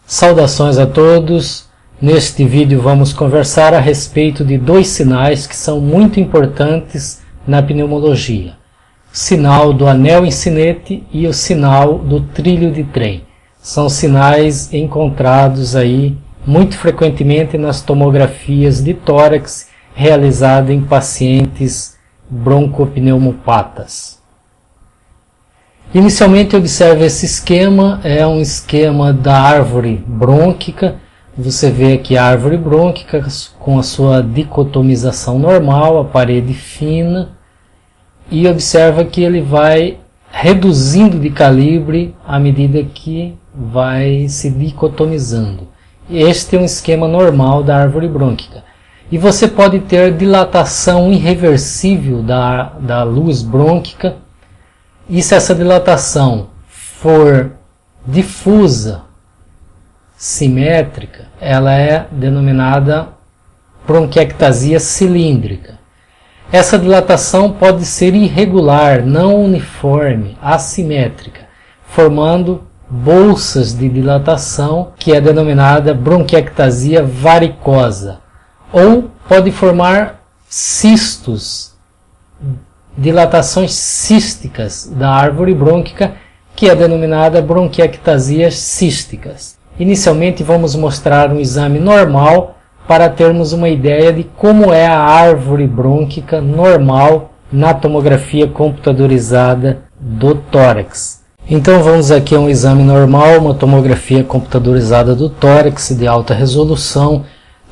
Saudações a todos! Neste vídeo vamos conversar a respeito de dois sinais que são muito importantes na pneumologia. O sinal do anel em sinete e o sinal do trilho de trem. São sinais encontrados aí muito frequentemente nas tomografias de tórax realizadas em pacientes broncopneumopatas. Inicialmente observe esse esquema, é um esquema da árvore brônquica. Você vê aqui a árvore brônquica com a sua dicotomização normal, a parede fina, e observa que ele vai reduzindo de calibre à medida que vai se dicotomizando. Este é um esquema normal da árvore brônquica. E você pode ter dilatação irreversível da luz brônquica. E se essa dilatação for difusa, simétrica, ela é denominada bronquiectasia cilíndrica. Essa dilatação pode ser irregular, não uniforme, assimétrica, formando bolsas de dilatação, que é denominada bronquiectasia varicosa. Ou pode formar cistos, dilatações císticas da árvore brônquica, que é denominada bronquiectasias císticas. Inicialmente vamos mostrar um exame normal para termos uma ideia de como é a árvore brônquica normal na tomografia computadorizada do tórax. Então vamos aqui a um exame normal, uma tomografia computadorizada do tórax de alta resolução,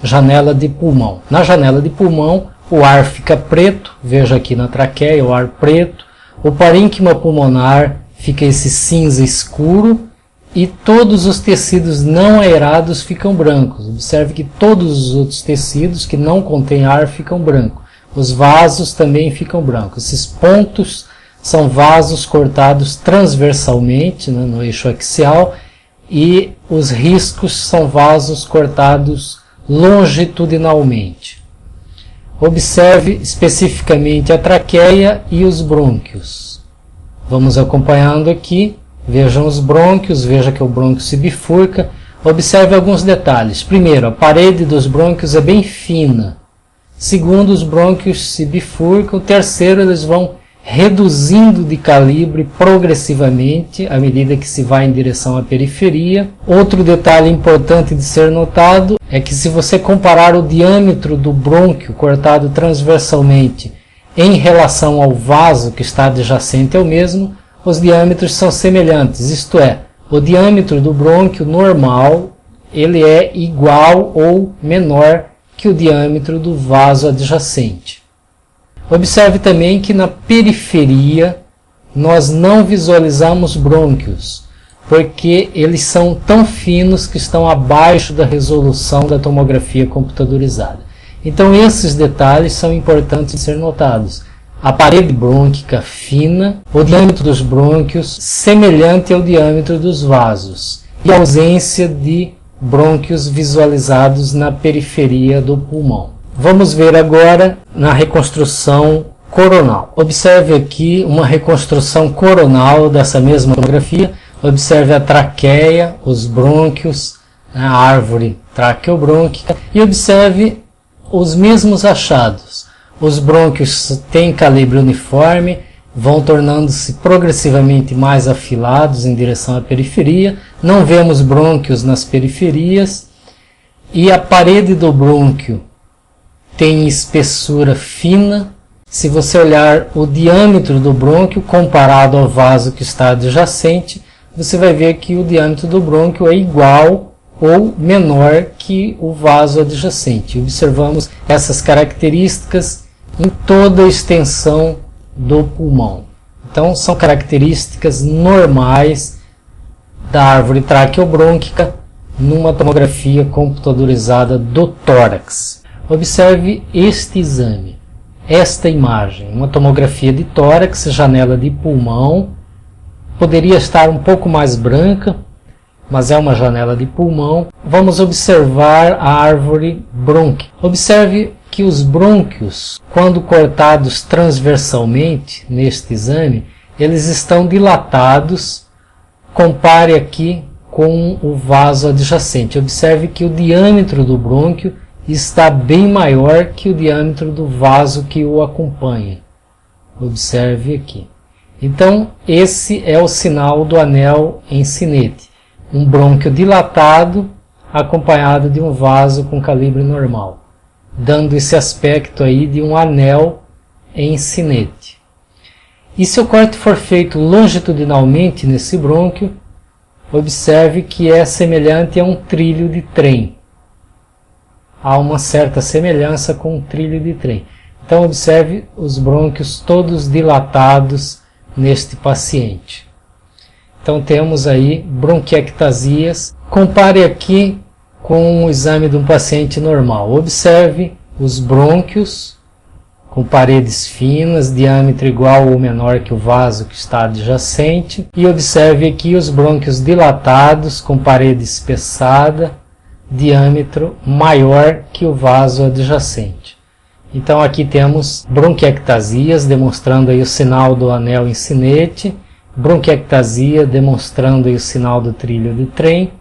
janela de pulmão. Na janela de pulmão, o ar fica preto, veja aqui na traqueia o ar preto, o parênquima pulmonar fica esse cinza escuro e todos os tecidos não aerados ficam brancos. Observe que todos os outros tecidos que não contêm ar ficam brancos. Os vasos também ficam brancos. Esses pontos são vasos cortados transversalmente, né, no eixo axial, e os riscos são vasos cortados longitudinalmente. Observe especificamente a traqueia e os brônquios. Vamos acompanhando aqui. Vejam os brônquios, veja que o brônquio se bifurca. Observe alguns detalhes. Primeiro, a parede dos brônquios é bem fina. Segundo, os brônquios se bifurcam. Terceiro, eles vão reduzindo de calibre progressivamente à medida que se vai em direção à periferia. Outro detalhe importante de ser notado é que se você comparar o diâmetro do brônquio cortado transversalmente em relação ao vaso que está adjacente ao mesmo, os diâmetros são semelhantes, isto é, o diâmetro do brônquio normal ele é igual ou menor que o diâmetro do vaso adjacente. Observe também que na periferia nós não visualizamos brônquios, porque eles são tão finos que estão abaixo da resolução da tomografia computadorizada. Então esses detalhes são importantes de ser notados. A parede brônquica fina, o diâmetro dos brônquios semelhante ao diâmetro dos vasos e a ausência de brônquios visualizados na periferia do pulmão. Vamos ver agora na reconstrução coronal. Observe aqui uma reconstrução coronal dessa mesma tomografia. Observe a traqueia, os brônquios, a árvore traqueobrônquica e observe os mesmos achados. Os brônquios têm calibre uniforme, vão tornando-se progressivamente mais afilados em direção à periferia. Não vemos brônquios nas periferias e a parede do brônquio tem espessura fina. Se você olhar o diâmetro do brônquio comparado ao vaso que está adjacente, você vai ver que o diâmetro do brônquio é igual ou menor que o vaso adjacente. Observamos essas características em toda a extensão do pulmão. Então são características normais da árvore traqueobrônquica numa tomografia computadorizada do tórax. Observe este exame, esta imagem, uma tomografia de tórax, janela de pulmão. Poderia estar um pouco mais branca, mas é uma janela de pulmão. Vamos observar a árvore brônquica. Observe que os brônquios, quando cortados transversalmente neste exame, eles estão dilatados. Compare aqui com o vaso adjacente. Observe que o diâmetro do brônquio está bem maior que o diâmetro do vaso que o acompanha. Observe aqui. Então, esse é o sinal do anel em sinete. Um brônquio dilatado acompanhado de um vaso com calibre normal, dando esse aspecto aí de um anel em sinete. E se o corte for feito longitudinalmente nesse brônquio, observe que é semelhante a um trilho de trem. Há uma certa semelhança com um trilho de trem. Então observe os brônquios todos dilatados neste paciente. Então temos aí bronquiectasias. Compare aqui com o exame de um paciente normal. Observe os brônquios com paredes finas, diâmetro igual ou menor que o vaso que está adjacente. E observe aqui os brônquios dilatados com parede espessada, diâmetro maior que o vaso adjacente. Então aqui temos bronquiectasias, demonstrando aí o sinal do anel em sinete, bronquiectasia, demonstrando aí o sinal do trilho de trem,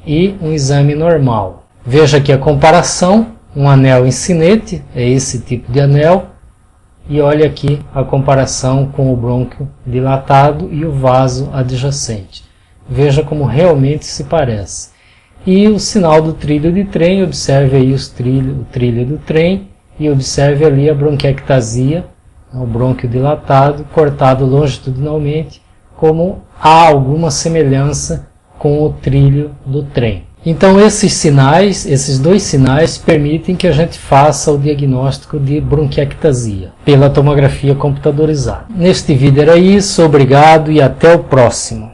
e um exame normal. Veja aqui a comparação, um anel em sinete, é esse tipo de anel, e olha aqui a comparação com o brônquio dilatado e o vaso adjacente. Veja como realmente se parece. E o sinal do trilho de trem, observe aí o trilho do trem, e observe ali a bronquiectasia, o brônquio dilatado, cortado longitudinalmente, como há alguma semelhança com o trilho do trem. Então esses dois sinais permitem que a gente faça o diagnóstico de bronquiectasia pela tomografia computadorizada. Neste vídeo era isso, obrigado e até o próximo.